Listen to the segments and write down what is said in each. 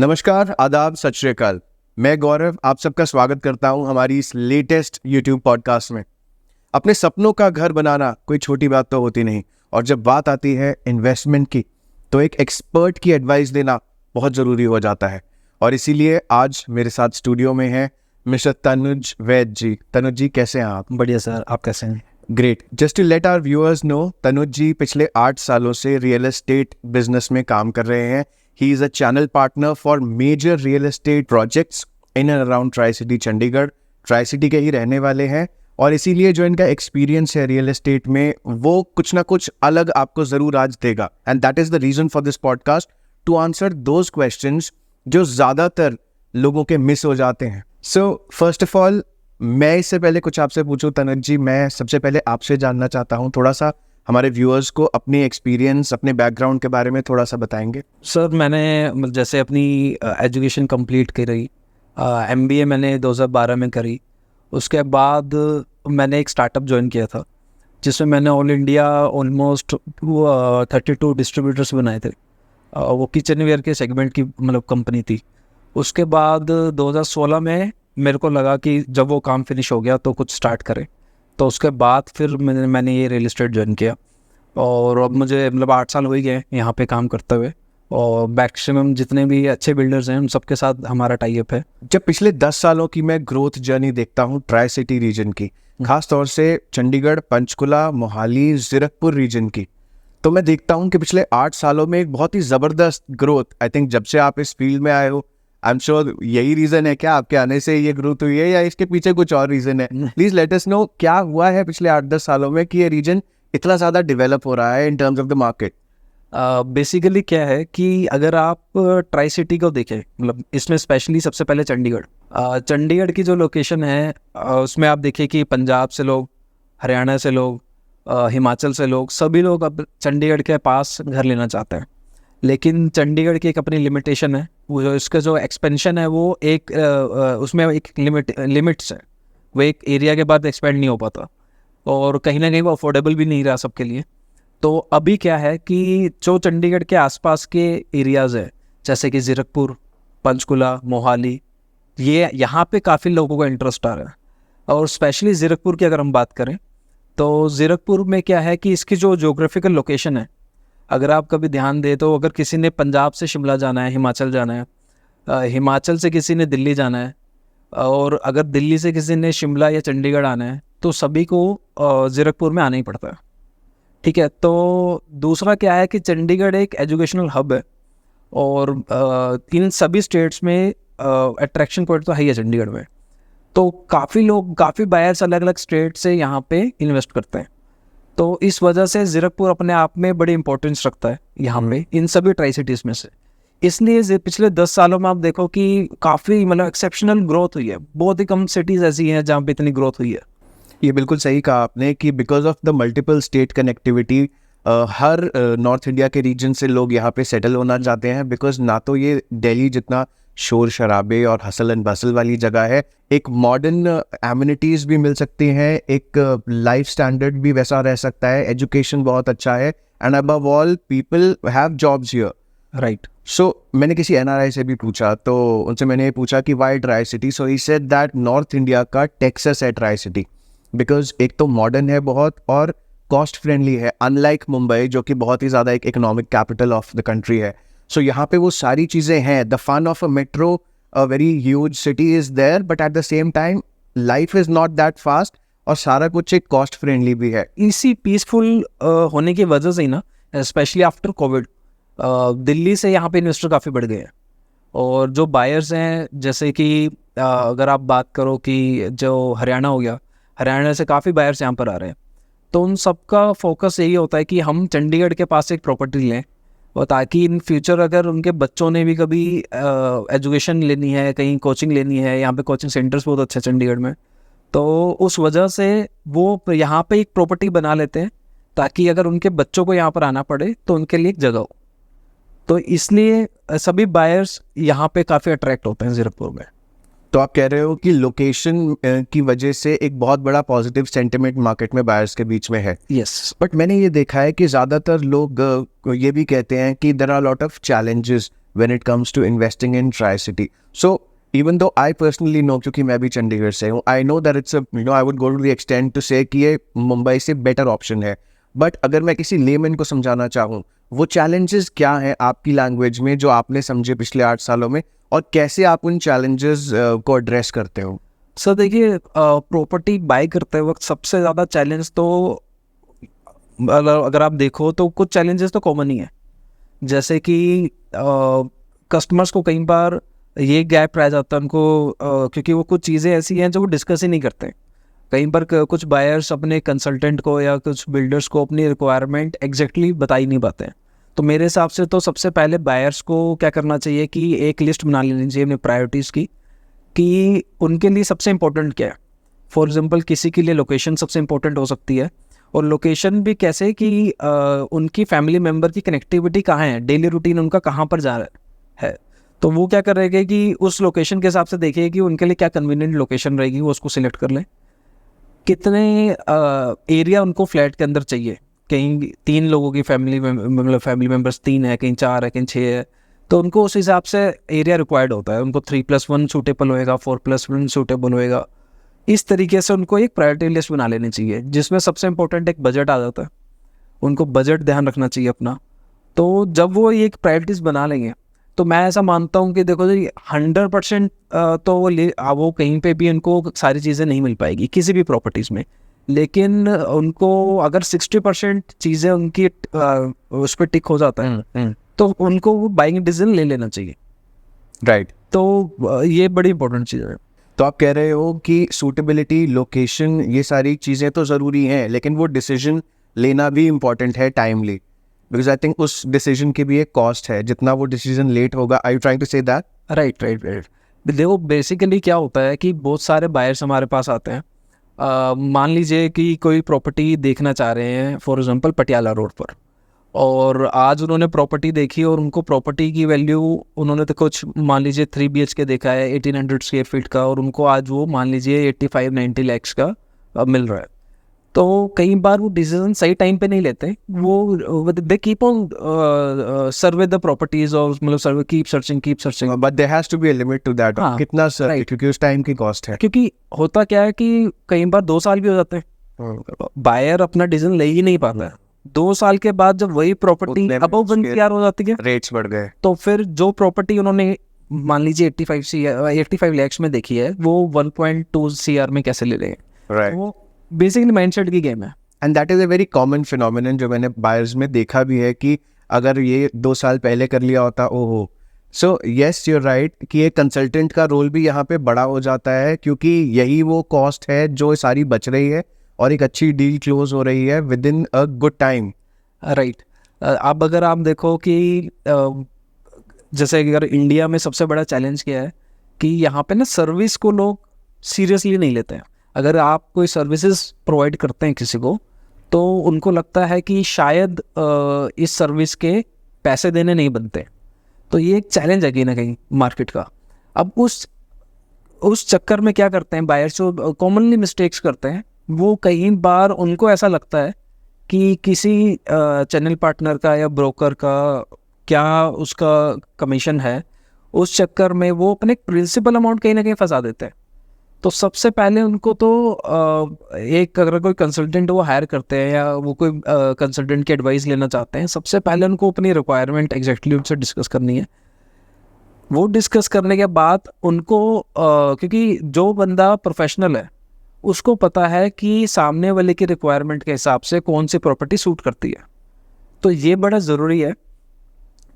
नमस्कार, आदाब, सत श्री अकाल। मैं गौरव आप सबका स्वागत करता हूं हमारी इस लेटेस्ट यूट्यूब पॉडकास्ट में। अपने सपनों का घर बनाना कोई छोटी बात तो होती नहीं, और जब बात आती है इन्वेस्टमेंट की तो एक एक्सपर्ट की एडवाइस देना बहुत ज़रूरी हो जाता है। और इसीलिए आज मेरे साथ स्टूडियो में है मिस्टर तनुज वैद जी। तनुज जी, कैसे हैं आप? बढ़िया सर, आप कैसे हैं? Great. Just to let our viewers know, Tanuj ji पिछले 8 सालों से रियल एस्टेट बिजनेस में काम कर रहे हैं। He is a channel partner for major real estate projects in and around Tri-City Chandigarh. Tri city के ही रहने वाले हैं, और इसीलिए जो इनका एक्सपीरियंस है रियल एस्टेट में वो कुछ ना कुछ अलग आपको ज़रूर आज देगा। And that is the reason for this podcast, to answer those questions जो ज़्यादातर लोगों के मिस हो जाते हैं। सो फर्स्ट ऑफ ऑल, मैं इससे पहले कुछ आपसे पूछूं तनुज जी, मैं सबसे पहले आपसे जानना चाहता हूँ, थोड़ा सा हमारे व्यूअर्स को अपनी एक्सपीरियंस, अपने बैकग्राउंड के बारे में थोड़ा सा बताएंगे। सर, मैंने जैसे अपनी एजुकेशन कंप्लीट करी, MBA मैंने 2012 में करी। उसके बाद मैंने एक स्टार्टअप ज्वाइन किया था जिसमें मैंने ऑल इंडिया ऑलमोस्ट 32 डिस्ट्रीब्यूटर्स बनाए थे। वो किचन वेयर के सेगमेंट की कंपनी थी। उसके बाद 2016 में मेरे को लगा कि जब वो काम फिनिश हो गया तो कुछ स्टार्ट करें। तो उसके बाद फिर मैंने ये रियल एस्टेट ज्वाइन किया, और अब मुझे 8 साल हो ही गए यहाँ पे काम करते हुए। और मैक्सिमम जितने भी अच्छे बिल्डर्स हैं उन सबके साथ हमारा टाई अप है। जब पिछले 10 सालों की मैं ग्रोथ जर्नी देखता हूँ ट्राई सिटी रीजन की, खास तौर से चंडीगढ़, पंचकुला, मोहाली, जीरकपुर रीजन की, तो मैं देखता हूँ कि पिछले 8 सालों में एक बहुत ही ज़बरदस्त ग्रोथ, आई थिंक जब से आप इस फील्ड में आए हो, आई एम श्योर यही रीज़न है क्या आपके आने से ये ग्रोथ हुई है, या इसके पीछे कुछ और रीज़न है? प्लीज़ लेट अस नो क्या हुआ है पिछले 8-10 सालों में कि ये रीजन इतना ज़्यादा डेवलप हो रहा है in terms of the market. Basically क्या है कि अगर आप ट्राई सिटी को देखें, इसमें स्पेशली सबसे पहले चंडीगढ़ की जो लोकेशन है, उसमें आप देखिए कि पंजाब से लोग, हरियाणा से लोग, हिमाचल से लोग, सभी लोग अब चंडीगढ़ के पास घर लेना चाहते हैं। लेकिन चंडीगढ़ की एक अपनी लिमिटेशन है, वो जो इसका जो एक्सपेंशन है वो एक उसमें एक लिमिट्स है, वो एक एरिया के बाद एक्सपेंड नहीं हो पाता, और कहीं ना कहीं वो अफोर्डेबल भी नहीं रहा सबके लिए। तो अभी क्या है कि जो चंडीगढ़ के आसपास के एरियाज़ है, जैसे कि जीरकपुर, पंचकुला, मोहाली, ये यहाँ पे काफ़ी लोगों का इंटरेस्ट आ रहा है। और स्पेशली जीरकपुर की अगर हम बात करें तो जीरकपुर में क्या है कि इसकी जो ज्योग्राफिकल लोकेशन है, अगर आप कभी ध्यान दें तो अगर किसी ने पंजाब से शिमला जाना है, हिमाचल जाना है, हिमाचल से किसी ने दिल्ली जाना है, और अगर दिल्ली से किसी ने शिमला या चंडीगढ़ आना है, तो सभी को जीरकपुर में आना ही पड़ता है। ठीक है। तो दूसरा क्या है कि चंडीगढ़ एक एजुकेशनल हब है, और इन सभी स्टेट्स में अट्रैक्शन पॉइंट तो है ही है चंडीगढ़ में। तो काफ़ी बायर्स अलग अलग स्टेट से यहाँ पे इन्वेस्ट करते हैं। तो इस वजह से जीरकपुर अपने आप में बड़ी इंपॉर्टेंस रखता है यहाँ पे, इन सभी ट्राई सिटीज़ में से। इसलिए पिछले 10 सालों में आप देखो कि काफ़ी एक्सेप्शनल ग्रोथ हुई है। बहुत ही कम सिटीज़ ऐसी हैं जहाँ पे इतनी ग्रोथ हुई है। ये बिल्कुल सही कहा आपने कि because of the multiple state connectivity her north India के रीजन से लोग यहाँ पे सेटल होना चाहते हैं, बिकॉज ना तो ये दिल्ली जितना शोर शराबे और हसल एंड बसल वाली जगह है, एक मॉडर्न एमिनिटीज़ भी मिल सकती हैं, एक लाइफ स्टैंडर्ड भी वैसा रह सकता है, एजुकेशन बहुत अच्छा है, and above all people have jobs here, right. So मैंने किसी NRI से भी पूछा, तो उनसे मैंने ये पूछा कि why tri city, so he said that north India का टेक्सास है ट्राई सिटी, बिकॉज एक तो मॉडर्न है बहुत और कॉस्ट फ्रेंडली है, अनलाइक मुंबई जो कि बहुत ही ज़्यादा एक economic capital of the country है। सो यहाँ पे वो सारी चीज़ें हैं, the fun of a metro, a very huge city is there, but at the same time life is not that fast, और सारा कुछ एक कॉस्ट फ्रेंडली भी है। इसी पीसफुल होने की वजह से ही ना, स्पेशली आफ्टर कोविड, दिल्ली से यहाँ पे इन्वेस्टर काफ़ी बढ़ गए हैं। और जो बायर्स हैं, जैसे कि अगर आप बात करो कि जो हरियाणा हो गया, हरियाणा से काफ़ी बायर्स यहाँ पर आ रहे हैं। तो उन सबका फोकस यही होता है कि हम चंडीगढ़ के पास एक प्रॉपर्टी लें, और ताकि इन फ्यूचर अगर उनके बच्चों ने भी कभी एजुकेशन लेनी है, कहीं कोचिंग लेनी है, यहाँ पे कोचिंग सेंटर्स बहुत अच्छे हैं चंडीगढ़ में, तो उस वजह से वो यहाँ पे एक प्रॉपर्टी बना लेते हैं, ताकि अगर उनके बच्चों को यहाँ पर आना पड़े तो उनके लिए एक जगह हो। तो इसलिए सभी बायर्स यहाँ पे काफ़ी अट्रैक्ट होते हैं जीरकपुर में। तो आप कह रहे हो कि लोकेशन की वजह से एक बहुत बड़ा पॉजिटिव सेंटिमेंट मार्केट में बायर्स के बीच में है। यस। बट मैंने ये देखा है कि ज़्यादातर लोग ये भी कहते हैं कि there are lot of challenges when it comes to investing in Tri-City. So even though I personally know, क्योंकि मैं भी चंडीगढ़ से हूँ, I know that it's a, you know, I would go to the extent to say कि ये मुंबई से better option है. But अगर मैं किसी लेमैन को समझाना चाहूँ, वो चैलेंजेस क्या हैं आपकी लैंग्वेज में जो आपने समझे पिछले 8 सालों में, और कैसे आप उन चैलेंजेस को एड्रेस करते हो? सर देखिए, प्रॉपर्टी बाय करते वक्त सबसे ज़्यादा चैलेंज तो अगर आप देखो तो कुछ चैलेंजेस तो कॉमन ही है। जैसे कि कस्टमर्स को कई बार ये गैप रह जाता है उनको, क्योंकि वो कुछ चीज़ें ऐसी हैं जो वो डिस्कस ही नहीं करते। कई बार कुछ बायर्स अपने कंसल्टेंट को या कुछ बिल्डर्स को अपनी रिक्वायरमेंट एग्जैक्टली बता ही नहीं पाते हैं। तो मेरे हिसाब से तो सबसे पहले बायर्स को क्या करना चाहिए कि एक लिस्ट बना लेनी चाहिए अपनी प्रायोरिटीज़ की, कि उनके लिए सबसे इम्पोर्टेंट क्या है। फॉर एग्जांपल किसी के लिए लोकेशन सबसे इम्पोर्टेंट हो सकती है, और लोकेशन भी कैसे कि उनकी फैमिली मेम्बर की कनेक्टिविटी कहाँ है, डेली रूटीन उनका कहाँ पर जा रहा है। तो वो क्या करेंगे कि उस लोकेशन के हिसाब से देखिए कि उनके लिए क्या कन्वीनियंट लोकेशन रहेगी, वो उसको सिलेक्ट कर लें। कितने एरिया उनको फ्लैट के अंदर चाहिए, कहीं 3 लोगों की फैमिली मतलब फैमिली मेम्बर्स 3 है, कहीं 4 है, कहीं 6 है, तो उनको उस हिसाब से एरिया रिक्वायर्ड होता है। उनको 3+1 सूटेबल होएगा, 4+1 सूटेबल होएगा। इस तरीके से उनको एक प्रायोरिटी लिस्ट बना लेनी चाहिए, जिसमें सबसे इम्पोर्टेंट एक बजट आ जाता है। उनको बजट ध्यान रखना चाहिए अपना। तो जब वो एक प्रायोरिटीज़ बना लेंगे, तो मैं ऐसा मानता हूँ कि देखो जी 100% तो वो कहीं पे भी उनको सारी चीज़ें नहीं मिल पाएगी किसी भी प्रॉपर्टीज़ में, लेकिन उनको अगर 60% चीज़ें उनकी उस पर टिक हो जाता है, तो उनको वो बाइंग डिसीजन ले लेना चाहिए। राइट। तो ये बड़ी इंपॉर्टेंट चीज़ है। तो आप कह रहे हो कि सूटेबिलिटी, लोकेशन, ये सारी चीज़ें तो ज़रूरी हैं, लेकिन वो डिसीजन लेना भी इम्पॉर्टेंट है टाइमली, बिकॉज आई थिंक उस डिसीजन की भी एक कॉस्ट है। जितना वो डिसीजन लेट होगा, I you trying to say that? Right right right. देखो बेसिकली क्या होता है कि बहुत सारे बायर्स हमारे पास आते हैं। मान लीजिए कि कोई प्रॉपर्टी देखना चाह रहे हैं फॉर एग्जांपल पटियाला रोड पर, और आज उन्होंने प्रॉपर्टी देखी और उनको प्रॉपर्टी की वैल्यू, उन्होंने तो कुछ मान लीजिए 3 BHK देखा है 1800 स्क्वायर फीट का, और उनको आज वो मान लीजिए 85-90 लाख का मिल रहा है। तो कई बार वो डिसीजन सही टाइम पे नहीं लेते, वो they keep on survey the properties, और मतलब survey keep searching. But there has to be a limit to that. हाँ, कितना सर? right. क्योंकि उस टाइम की कॉस्ट है। क्योंकि होता क्या है कि कई बार 2 साल भी हो जाते हैं, बायर अपना डिसीजन ले ही नहीं पाता है। 2 साल के बाद जब वही प्रॉपर्टी अबव 1 CR हो जाती है, रेट्स बढ़ गए, तो फिर जो प्रॉपर्टी उन्होंने मान लीजिए 85 लाख में देखी है, वो 1.2 CR में कैसे ले लेंगे? राइट। वो बेसिकली माइंडसेट की गेम है। And that is a very common phenomenon जो मैंने बायर्स में देखा भी है, कि अगर ये 2 साल पहले कर लिया होता, ओहो। So yes, you are right कि एक कंसल्टेंट का रोल भी यहाँ पे बड़ा हो जाता है, क्योंकि यही वो कॉस्ट है जो सारी बच रही है और एक अच्छी डील क्लोज हो रही है with in a good time. Right. अब अगर आप देखो कि जैसे अगर इंडिया में सबसे बड़ा चैलेंज क्या है कि यहाँ पे ना सर्विस को लोग सीरियसली नहीं लेते हैं। अगर आप कोई सर्विसेज प्रोवाइड करते हैं किसी को, तो उनको लगता है कि शायद इस सर्विस के पैसे देने नहीं बनते। तो ये एक चैलेंज है कहीं ना कहीं मार्केट का। अब उस चक्कर में क्या करते हैं बायर्स, जो कॉमनली मिस्टेक्स करते हैं, वो कई बार उनको ऐसा लगता है कि किसी चैनल पार्टनर का या ब्रोकर का क्या उसका कमीशन है, उस चक्कर में वो अपने प्रिंसिपल अमाउंट कहीं ना कहीं फंसा देते हैं। तो सबसे पहले उनको तो एक अगर कोई कंसल्टेंट वो हायर करते हैं या वो कोई कंसल्टेंट की एडवाइस लेना चाहते हैं, सबसे पहले उनको अपनी रिक्वायरमेंट एग्जैक्टली उनसे डिस्कस करनी है। वो डिस्कस करने के बाद उनको क्योंकि जो बंदा प्रोफेशनल है उसको पता है कि सामने वाले की रिक्वायरमेंट के हिसाब से कौन सी प्रॉपर्टी सूट करती है। तो ये बड़ा ज़रूरी है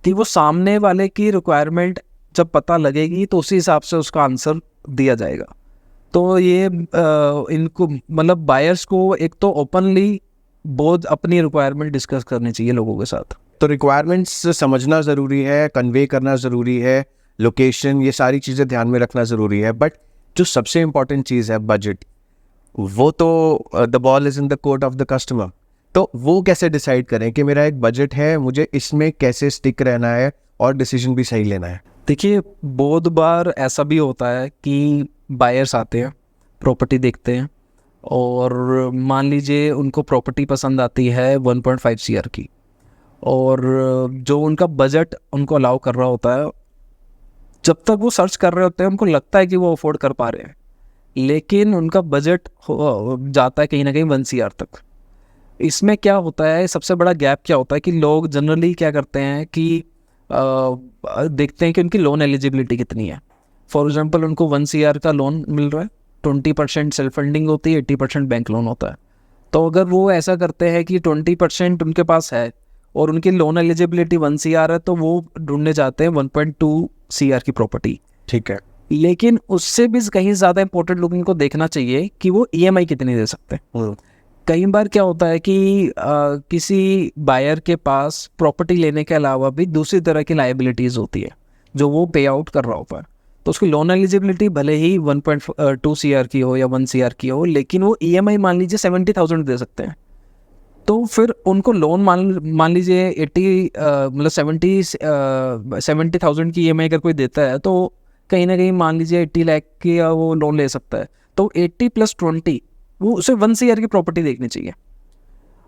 कि वो सामने वाले की रिक्वायरमेंट जब पता लगेगी तो उसी हिसाब से उसका आंसर दिया जाएगा। तो ये इनको मतलब बायर्स को एक तो ओपनली बहुत अपनी रिक्वायरमेंट डिस्कस करनी चाहिए लोगों के साथ। तो रिक्वायरमेंट्स समझना ज़रूरी है, कन्वे करना ज़रूरी है, लोकेशन, ये सारी चीज़ें ध्यान में रखना ज़रूरी है। बट जो सबसे इम्पॉर्टेंट चीज़ है बजट, वो तो the ball is in the court of the customer. तो वो कैसे डिसाइड करें कि मेरा एक बजट है, मुझे इसमें कैसे स्टिक रहना है और डिसीजन भी सही लेना है? देखिए बहुत बार ऐसा भी होता है कि बायर्स आते हैं, प्रॉपर्टी देखते हैं, और मान लीजिए उनको प्रॉपर्टी पसंद आती है 1.5 CR की, और जो उनका बजट उनको अलाउ कर रहा होता है, जब तक वो सर्च कर रहे होते हैं उनको लगता है कि वो अफोर्ड कर पा रहे हैं, लेकिन उनका बजट जाता है कहीं ना कहीं 1 CR तक। इसमें क्या होता है, सबसे बड़ा गैप क्या होता है कि लोग जनरली क्या करते हैं कि देखते हैं कि उनकी लोन एलिजिबिलिटी कितनी है। फॉर एग्जांपल उनको 1 CR का लोन मिल रहा है, 20% सेल्फ फंडिंग होती है, 80% बैंक लोन होता है। तो अगर वो ऐसा करते हैं कि 20% उनके पास है और उनकी लोन एलिजिबिलिटी 1 CR है, तो वो ढूंढने जाते हैं 1.2 CR की प्रॉपर्टी। ठीक है। लेकिन उससे भी कहीं ज़्यादा इंपॉर्टेंट लोगों को देखना चाहिए कि वो EMI कितनी दे सकते हैं। कई बार क्या होता है कि किसी बायर के पास प्रॉपर्टी लेने के अलावा भी दूसरी तरह की लाइबिलिटीज़ होती है जो वो पे आउट कर रहा होता है। तो उसकी लोन एलिजिबिलिटी भले ही 1.2 CR की हो या 1 CR की हो, लेकिन वो EMI मान लीजिए 70,000 दे सकते हैं। तो फिर उनको लोन मान लीजिए 70,000 की EMI अगर कोई देता है, तो कहीं ना कहीं मान लीजिए 80 लाख की वो लोन ले सकता है। तो 80 + 20 वो उसे 1 CR की प्रॉपर्टी देखनी चाहिए।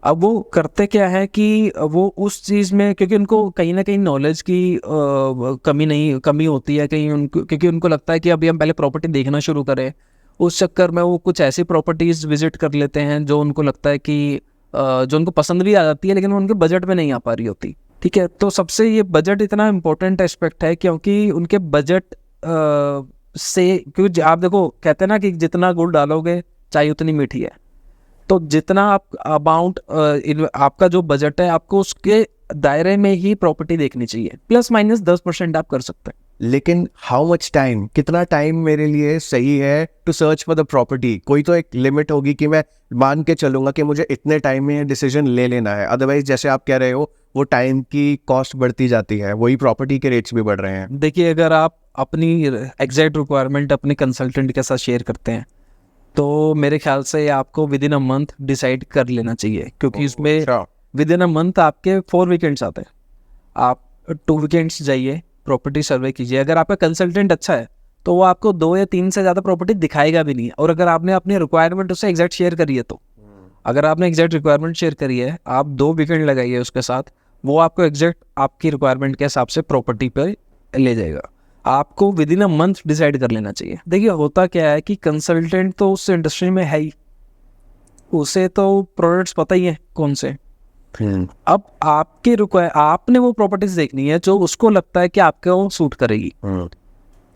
अब वो करते क्या है कि वो उस चीज़ में, क्योंकि उनको कहीं ना कहीं नॉलेज की कमी होती है कहीं उनको, क्योंकि उनको लगता है कि अभी हम पहले प्रॉपर्टी देखना शुरू करें। उस चक्कर में वो कुछ ऐसी प्रॉपर्टीज़ विजिट कर लेते हैं जो उनको लगता है कि जो उनको पसंद भी आ जाती है, लेकिन उनके बजट में नहीं आ पा रही होती। ठीक है, तो सबसे ये बजट इतना इम्पोर्टेंट एस्पेक्ट है, क्योंकि उनके बजट से, क्योंकि आप देखो कहते हैं ना कि जितना गुड़ डालोगे चाय उतनी मीठी है। तो जितना आप अमाउंट आपका जो बजट है, आपको उसके दायरे में ही प्रॉपर्टी देखनी चाहिए। ±10% आप कर सकते हैं। लेकिन हाउ मच टाइम, कितना टाइम मेरे लिए सही है to search for the property? कोई तो एक लिमिट होगी कि मैं मान के चलूंगा कि मुझे इतने टाइम में डिसीजन ले लेना है, अदरवाइज जैसे आप कह रहे हो वो टाइम की कॉस्ट बढ़ती जाती है, वही प्रॉपर्टी के रेट्स भी बढ़ रहे हैं। देखिए, अगर आप अपनी एग्जैक्ट रिक्वायरमेंट अपने कंसल्टेंट के साथ शेयर करते हैं, तो मेरे ख्याल से आपको with in a month decide कर लेना चाहिए, क्योंकि इसमें विद इन अ मंथ आपके 4 वीकेंड्स आते हैं। आप 2 वीकेंड्स जाइए, प्रॉपर्टी सर्वे कीजिए। अगर आपका कंसल्टेंट अच्छा है तो वो आपको 2 या 3 से ज़्यादा प्रॉपर्टी दिखाएगा भी नहीं। और अगर आपने अपनी रिक्वायरमेंट उससे एग्जैक्ट शेयर करी है, तो अगर आपने एग्जैक्ट रिक्वायरमेंट शेयर करी है, आप 2 वीकेंड लगाइए उसके साथ, वो आपको एग्जैक्ट आपकी रिक्वायरमेंट के हिसाब से प्रॉपर्टी पे ले जाएगा। आपको with in a month decide कर लेना चाहिए। देखिए, होता क्या है कि कंसल्टेंट तो उस इंडस्ट्री में है ही, उसे तो प्रोडक्ट्स पता ही है कौन से। अब आपने वो प्रॉपर्टीज देखनी है जो उसको लगता है कि आपको सूट करेगी।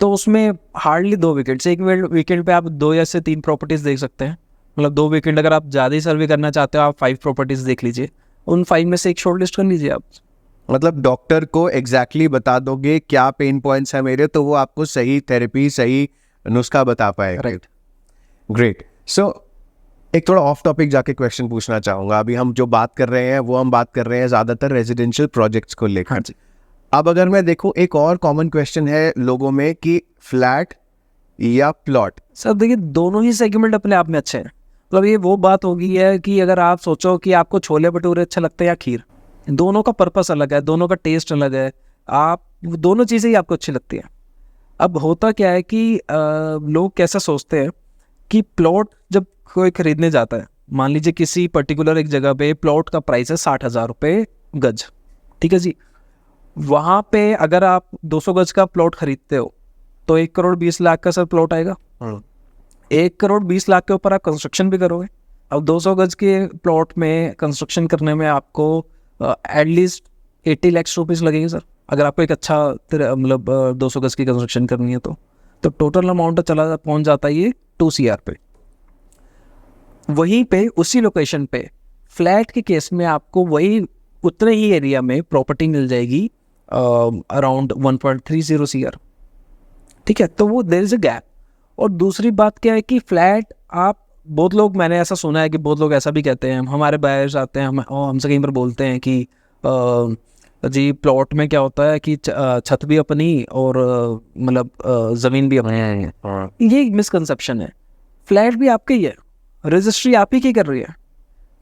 तो उसमें हार्डली 2 वीकेंड्स, एक वीकेंड पे आप 2 या से 3 प्रॉपर्टीज देख सकते हैं। मतलब 2 वीकेंड, अगर आप ज़्यादा ही सर्वे करना चाहते हो, आप 5 प्रॉपर्टीज देख लीजिए। उन 5 में से एक शॉर्ट लिस्ट कर लीजिए आप। मतलब डॉक्टर को एग्जैक्टली बता दोगे क्या पेन पॉइंट्स है मेरे, तो वो आपको सही थेरेपी, सही नुस्खा बता पाएगा। Right, great. सो एक थोड़ा ऑफ टॉपिक जाके क्वेश्चन पूछना चाहूँगा। अभी हम जो बात कर रहे हैं वो हम बात कर रहे हैं ज़्यादातर रेजिडेंशियल प्रोजेक्ट्स को लेकर। हाँ जी। अब अगर मैं देखूँ, एक और कॉमन क्वेश्चन है लोगों में कि फ्लैट या प्लॉट। सर देखिए, दोनों ही सेगमेंट अपने आप में अच्छे हैं। मतलब ये वो बात होगी है कि अगर आप सोचो कि आपको छोले भटूरे अच्छे लगते हैं या खीर, दोनों का पर्पस अलग है, दोनों का टेस्ट अलग है। आप दोनों चीज़ें ही आपको अच्छी लगती हैं। अब होता क्या है कि लोग कैसा सोचते हैं कि प्लॉट जब कोई खरीदने जाता है, मान लीजिए किसी पर्टिकुलर एक जगह पे प्लॉट का प्राइस है 60,000 रुपये गज, ठीक है जी। वहाँ पे अगर आप 200 गज का प्लॉट खरीदते हो तो 1,20,00,000 का सर प्लॉट आएगा। 1,20,00,000 के ऊपर आप कंस्ट्रक्शन भी करोगे। अब 200 गज के प्लॉट में कंस्ट्रक्शन करने में आपको एटलीस्ट 80 लाख रुपीज़ लगेंगे सर, अगर आपको एक अच्छा मतलब 200 गज की कंस्ट्रक्शन करनी है तो टोटल अमाउंट चला पहुंच जाता है ये 2 CR पे। वहीं पे उसी लोकेशन पे फ्लैट के केस में आपको वही उतने ही एरिया में प्रॉपर्टी मिल जाएगी अराउंड 1.30 CR, ठीक है। तो वो देयर इज अ गैप। और दूसरी बात क्या है कि फ्लैट आप, बहुत लोग, मैंने ऐसा सुना है कि बहुत लोग ऐसा भी कहते हैं, हमारे बायर्स आते हैं हमसे कहीं पर बोलते हैं कि जी प्लॉट में क्या होता है कि छत भी अपनी और मतलब ज़मीन भी अपनी है। ये मिसकंसेप्शन है। फ्लैट भी आपके ही है, रजिस्ट्री आप ही की कर रही है,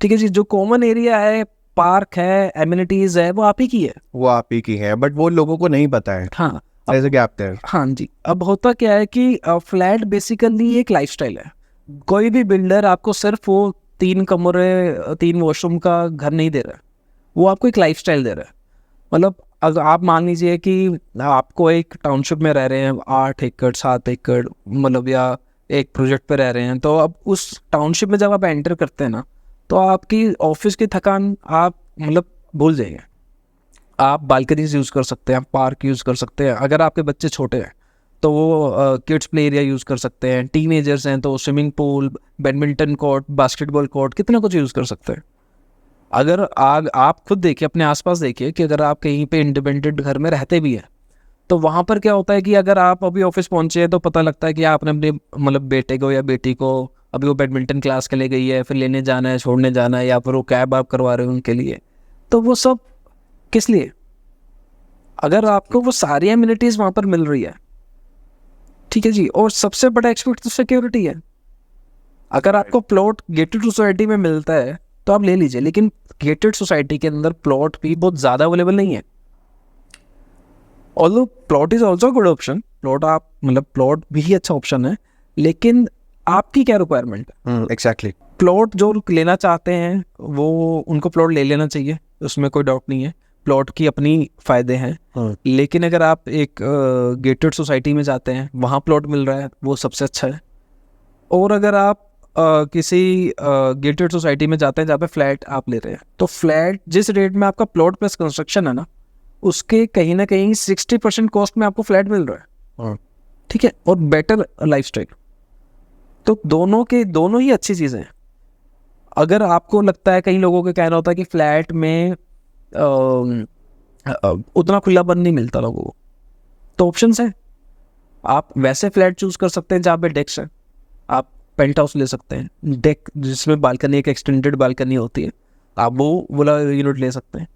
ठीक है जी। जो कॉमन एरिया है, पार्क है, एमिनिटीज़ है, वो आप ही की है, वो आप ही की है, बट वो लोगों को नहीं पता है। हाँ। There's a gap there. हाँ जी। अब होता क्या है कि फ्लैट बेसिकली एक लाइफस्टाइल है। कोई भी बिल्डर आपको सिर्फ वो 3 कमरे 3 वॉशरूम का घर नहीं दे रहा है, वो आपको एक लाइफस्टाइल दे रहा है। मतलब अगर आप मान लीजिए कि आपको एक टाउनशिप में रह रहे हैं 8 एकड़ 7 एकड़, मतलब या एक प्रोजेक्ट पे रह रहे हैं, तो अब उस टाउनशिप में जब आप एंटर करते हैं ना, तो आपकी ऑफिस की थकान आप मतलब भूल जाएंगे। आप बालकनीज यूज़ कर सकते हैं, पार्क यूज़ कर सकते हैं, अगर आपके बच्चे छोटे हैं तो वो किड्स प्ले एरिया यूज़ कर सकते हैं, टीनेजर्स हैं तो swimming pool, badminton court, basketball court, कितना कुछ यूज़ कर सकते हैं। अगर आप खुद देखिए, अपने आसपास देखिए कि अगर आप कहीं पे इंडिपेंडेंट घर में रहते भी हैं, तो वहाँ पर क्या होता है कि अगर आप अभी ऑफिस पहुँचे हैं तो पता लगता है कि आपने अपने मतलब बेटे को या बेटी को, अभी वो बैडमिंटन क्लास के लिए गई है, फिर लेने जाना है, छोड़ने जाना है, या फिर वो कैब आप करवा रहे हो उनके लिए, तो वो सब किस लिए? अगर आपको वो सारी एमिनिटीज़ वहाँ पर मिल रही है, ठीक है जी, और सबसे बड़ा एक्सपेक्ट तो सिक्योरिटी है। अगर आपको प्लॉट गेटेड सोसाइटी में मिलता है तो आप ले लीजिए, लेकिन गेटेड सोसाइटी के अंदर प्लॉट भी बहुत ज़्यादा अवेलेबल नहीं है। Although plot is also good option, plot आप मतलब प्लॉट भी अच्छा ऑप्शन है, लेकिन आपकी क्या रिक्वायरमेंट है? एग्जैक्टली। प्लॉट जो लेना चाहते हैं वो उनको प्लॉट ले लेना चाहिए, उसमें कोई डाउट नहीं है, प्लॉट की अपनी फ़ायदे हैं। लेकिन अगर आप एक गेटेड सोसाइटी में जाते हैं, वहाँ प्लॉट मिल रहा है, वो सबसे अच्छा है। और अगर आप किसी गेटेड सोसाइटी में जाते हैं जहाँ पे फ्लैट आप ले रहे हैं, तो फ्लैट जिस रेट में आपका प्लॉट प्लस कंस्ट्रक्शन है ना, उसके कहीं ना कहीं 60% कॉस्ट में आपको फ्लैट मिल रहा है, ठीक है, और बेटर लाइफस्टाइल। तो दोनों ही अच्छी चीज़ें हैं। अगर आपको लगता है, कई लोगों का कहना होता है कि फ्लैट में उतना खुलापन नहीं मिलता लोगों को, तो ऑप्शंस हैं। आप वैसे फ्लैट चूज कर सकते हैं जहाँ पे डेक्स है, आप पेंट हाउस ले सकते हैं, डेक जिसमें बालकनी, एक एक्सटेंडेड बालकनी होती है, आप वो वाला यूनिट ले सकते हैं,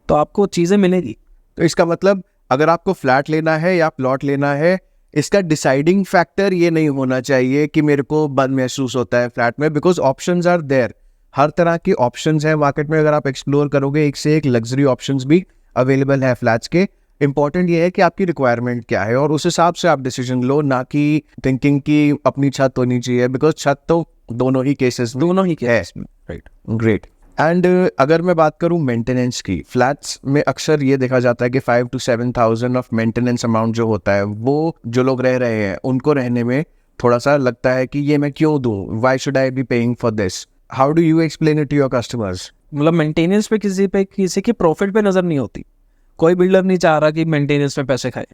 तो आपको चीज़ें मिलेगी। तो इसका मतलब अगर आपको फ्लैट लेना है या प्लॉट लेना है, इसका डिसाइडिंग फैक्टर ये नहीं होना चाहिए कि मेरे को बंद महसूस होता है फ्लैट में, बिकॉज ऑप्शंस आर देयर। हर तरह की ऑप्शंस हैं मार्केट में, अगर आप एक्सप्लोर करोगे एक से एक लग्जरी ऑप्शंस भी अवेलेबल है फ्लैट्स के। इंपॉर्टेंट ये है कि आपकी रिक्वायरमेंट क्या है और उस हिसाब से आप डिसीजन लो, ना कि थिंकिंग कि अपनी छत होनी चाहिए, बिकॉज छत तो दोनों ही केसेस में राइट। ग्रेट। एंड अगर मैं बात करूं मेंटेनेंस की, फ्लैट्स में अक्सर ये देखा जाता है कि 5,000 to 7,000 ऑफ मेंटेनेंस अमाउंट जो होता है, वो जो लोग रह रहे हैं उनको रहने में थोड़ा सा लगता है कि ये मैं क्यों दूं, why should I be paying for this. How do you explain it to your customers? मतलब मेंटेनेंस पे किसी की प्रॉफिट पे नज़र नहीं होती। कोई बिल्डर नहीं चाह रहा कि मेंटेनेंस में पैसे खाए,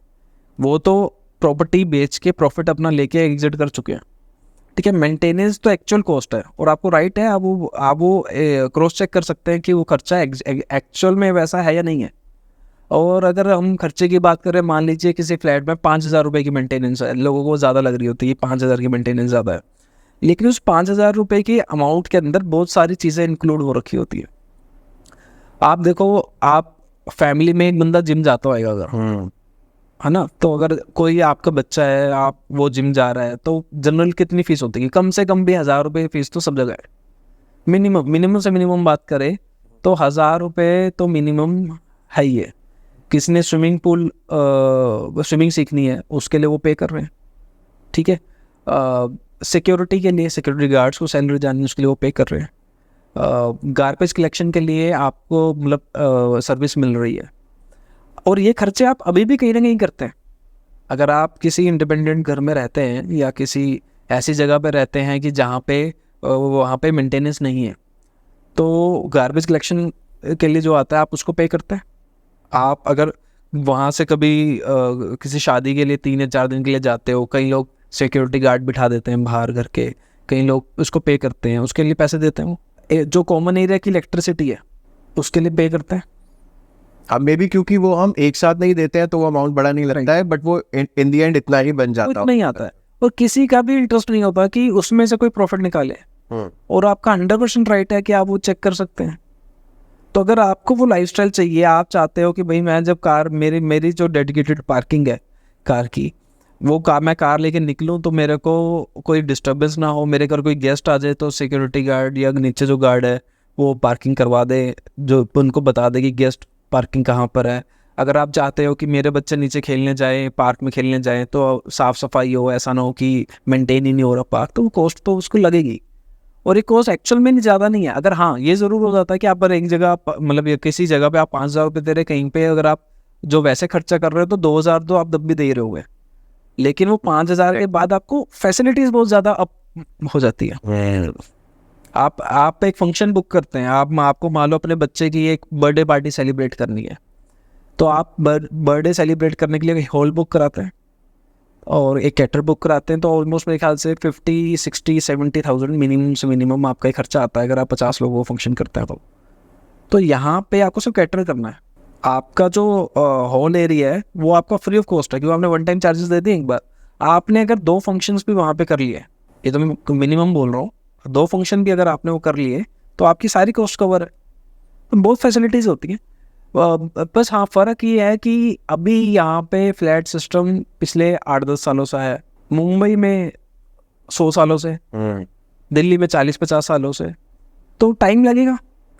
वो तो प्रॉपर्टी बेच के प्रॉफिट अपना लेके एग्जिट कर चुके हैं, ठीक है। मेंटेनेंस तो एक्चुअल कॉस्ट है, और आपको राइट है, आप वो क्रॉस चेक कर सकते हैं कि वो खर्चा एक्चुअल में वैसा है या नहीं है। और अगर हम खर्चे की बात करें, मान लीजिए किसी फ्लैट में 5,000 रुपये की मेंटेनेंस है, लोगों को ज़्यादा लग रही होती है 5,000 की मेंटेनेंस ज़्यादा है, लेकिन उस 5,000 रुपये की अमाउंट के अंदर बहुत सारी चीज़ें इंक्लूड हो रखी होती है। आप देखो, आप फैमिली में एक बंदा जिम जाता होगा अगर, है ना, तो अगर कोई आपका बच्चा है, आप वो जिम जा रहा है, तो जनरल कितनी फीस होती है? कम से कम भी 1,000 रुपये फीस तो सब जगह है। मिनिमम से मिनिमम बात करें तो 1,000 रुपये तो मिनिमम है ही है। किसी ने स्विमिंग सीखनी है, उसके लिए वो पे कर रहे हैं, ठीक है। सिक्योरिटी के लिए, सिक्योरिटी गार्ड्स को सैलरी जानी है, उसके लिए वो पे कर रहे हैं। गार्बेज कलेक्शन के लिए आपको मतलब सर्विस मिल रही है, और ये खर्चे आप अभी भी कहीं ना कहीं करते हैं। अगर आप किसी इंडिपेंडेंट घर में रहते हैं या किसी ऐसी जगह पे रहते हैं कि जहाँ पे वहाँ पे मेंटेनेंस नहीं है, तो गार्बेज कलेक्शन के लिए जो आता है आप उसको पे करते हैं। आप अगर वहाँ से कभी किसी शादी के लिए 3 या 4 दिन के लिए जाते हो, कई लोग सिक्योरिटी गार्ड बिठा देते हैं बाहर घर के, कई लोग उसको पे करते हैं, उसके लिए पैसे देते हैं। जो कॉमन एरिया की इलेक्ट्रिसिटी है उसके लिए पे करते हैं। अब मे बी क्योंकि वो हम एक साथ नहीं देते हैं तो वो अमाउंट बड़ा नहीं लगता है, बट वो इन दी एंड इतना ही बन जाता है, नहीं आता है, और किसी का भी इंटरेस्ट नहीं होता कि उसमें से कोई प्रॉफिट निकाले। और आपका 100% राइट है कि आप वो चेक कर सकते हैं। तो अगर आपको वो लाइफस्टाइल चाहिए, आप चाहते हो कि भाई मैं जब कार, मेरी जो डेडिकेटेड पार्किंग है कार की, वो मैं कार लेके निकलूं तो मेरे को कोई डिस्टर्बेंस ना हो, मेरे घर कोई गेस्ट आ जाए तो सिक्योरिटी गार्ड या नीचे जो गार्ड है वो पार्किंग करवा दे, जो उनको बता दे कि गेस्ट पार्किंग कहाँ पर है। अगर आप चाहते हो कि मेरे बच्चे नीचे खेलने जाए, पार्क में खेलने जाए, तो साफ़ सफाई हो, ऐसा ना हो कि मेंटेन ही नहीं हो रहा पार्क, तो वो कॉस्ट तो उसको लगेगी। और ये कॉस्ट एक्चुअल में नहीं ज़्यादा नहीं है। अगर हाँ ये ज़रूर हो जाता है कि आप पर एक जगह मतलब ये किसी जगह पे आप 5,000 रुपये दे रहे, कहीं पे अगर आप जो वैसे खर्चा कर रहे हो तो 2,000 तो आप तब भी दे रहे होगे, लेकिन वो 5,000 के बाद आपको फैसिलिटीज़ बहुत ज़्यादा अप हो जाती है। आप एक फंक्शन बुक करते हैं, आपको मान लो अपने बच्चे की एक बर्थडे पार्टी सेलिब्रेट करनी है, तो आप बर्थडे सेलिब्रेट करने के लिए हॉल बुक कराते हैं और एक कैटर बुक कराते हैं, तो ऑलमोस्ट मेरे ख्याल से 50, 60, 70,000 मिनिमम से मिनिमम आपका ही खर्चा आता है अगर आप 50 लोगों को फंक्शन करते हैं तो यहाँ पे आपको सिर्फ कैटर करना है। आपका जो हॉल एरिया है वो आपका फ्री ऑफ कॉस्ट है, क्योंकि आपने वन टाइम चार्जेस दे दिए एक बार। आपने अगर 2 फंक्शंस भी वहाँ पे कर लिए, ये तो मैं मिनिमम बोल रहा हूँ, 2 फंक्शन भी अगर आपने वो कर लिए तो आपकी सारी कॉस्ट कवर है। तो बहुत फैसिलिटीज़ होती हैं। बस हाँ फ़र्क ये है कि अभी यहाँ पे फ्लैट सिस्टम पिछले 8-10 सालों से है, मुंबई में 100 सालों से, दिल्ली में 40-50 सालों से, तो टाइम लगेगा।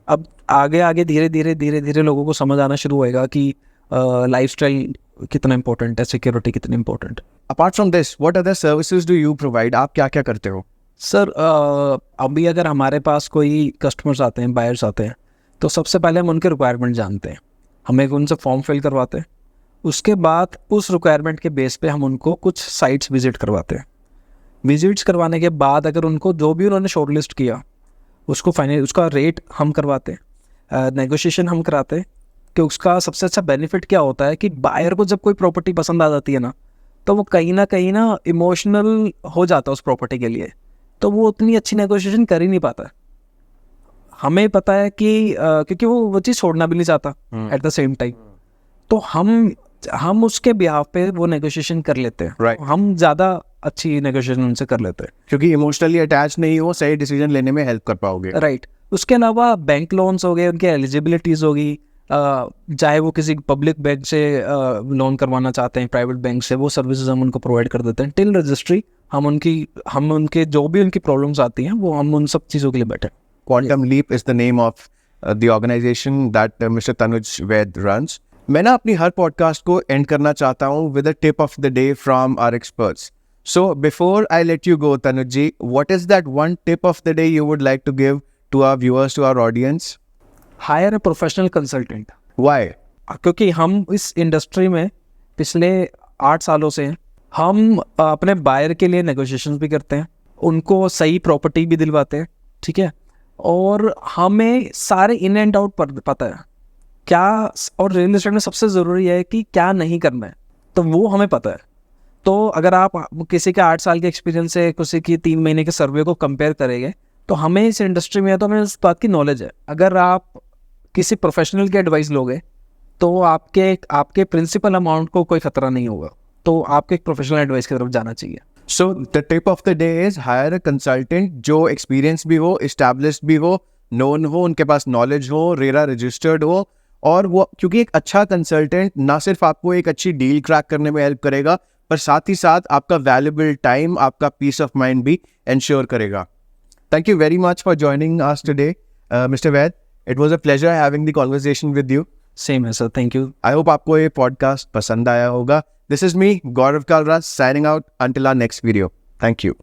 अब आगे धीरे धीरे लोगों को समझ आना शुरू होएगा कि लाइफस्टाइल कितना इंपॉर्टेंट है, सिक्योरिटी कितनी इंपॉर्टेंट है। Apart from this what other services do you provide? आप क्या क्या करते हो? सर अभी अगर हमारे पास कोई कस्टमर्स आते हैं, बायर्स आते हैं, तो सबसे पहले हम उनके रिक्वायरमेंट जानते हैं, हम एक उनसे फॉर्म फिल करवाते हैं, उसके बाद उस रिक्वायरमेंट के बेस पे हम उनको कुछ साइट्स विजिट करवाते हैं। विजिट्स करवाने के बाद अगर उनको जो भी उन्होंने शॉर्टलिस्ट किया उसको फाइनल उसका रेट हम करवाते हैं, नेगोशिएशन हम कराते हैं कि उसका सबसे अच्छा बेनिफिट क्या होता है कि बायर को जब कोई प्रॉपर्टी पसंद आ जाती है ना, तो वो कहीं ना इमोशनल हो जाता है उस प्रॉपर्टी के लिए, तो वो उतनी अच्छी नेगोशिएशन कर ही नहीं पाता है। हमें पता है कि क्योंकि वो चीज़ छोड़ना भी नहीं चाहता एट द सेम टाइम, तो हम उसके बिहाफ पे वो नेगोशिएशन कर लेते हैं। Right. हम ज़्यादा अच्छी नेगोशिएशन उनसे कर लेते हैं, क्योंकि इमोशनली अटैच नहीं हो, सही डिसीजन लेने में हेल्प कर पाओगे। राइट। उसके अलावा बैंक लोन्स हो गए, उनकी एलिजिबिलिटीज़ होगी, चाहे वो किसी पब्लिक बैंक से लोन करवाना चाहते हैं, प्राइवेट बैंक से, वो सर्विसेज हम उनको प्रोवाइड कर देते हैं। टिल रजिस्ट्री हम उनके जो भी उनकी प्रॉब्लम्स आती हैं वो हम उन सब चीज़ों के लिए बैठे। Quantum Leap is the name of the organization that Mr. Tanuj Vaid runs. मैं ना अपनी हर पॉडकास्ट को एंड करना चाहता हूँ with a tip of the day from our experts. So before I let you go, Tanuj ji, what is that one tip of the day you would like to give to our viewers, to our audience? Higher a professional consultant. Why? क्योंकि हम इस industry में पिछले 8 सालों से हैं, हम अपने बायर के लिए नेगोशिएशंस भी करते हैं, उनको सही प्रॉपर्टी भी दिलवाते हैं, ठीक है, और हमें सारे इन एंड आउट पता है क्या, और रियल एस्टेट में सबसे ज़रूरी है कि क्या नहीं करना है, तो वो हमें पता है। तो अगर आप किसी के 8 साल के एक्सपीरियंस से किसी की 3 महीने के सर्वे को कंपेयर करेंगे, तो हमें इस इंडस्ट्री में है तो हमें इस बात की नॉलेज है। अगर आप किसी प्रोफेशनल की एडवाइस लोगे तो आपके प्रिंसिपल अमाउंट को कोई खतरा नहीं होगा, तो आपके एक प्रोफेशनल एडवाइस की तरफ जाना चाहिए। So the tip of the day is hire a consultant जो एक्सपीरियंस भी हो, established भी हो, known हो, उनके पास नॉलेज हो, रेरा रजिस्टर्ड हो, और वो क्योंकि एक अच्छा कंसल्टेंट ना सिर्फ आपको एक अच्छी डील क्रैक करने में हेल्प करेगा, पर साथ ही साथ आपका वैल्यूएबल टाइम, आपका पीस ऑफ माइंड भी इंश्योर करेगा। Thank you very much for joining us today, Mr. Vaid. It was a pleasure having the conversation with you. Same है sir, thank you. I hope आपको ये podcast पसंद आया होगा। This is me, Gaurav Kalra, signing out until our next video. Thank you.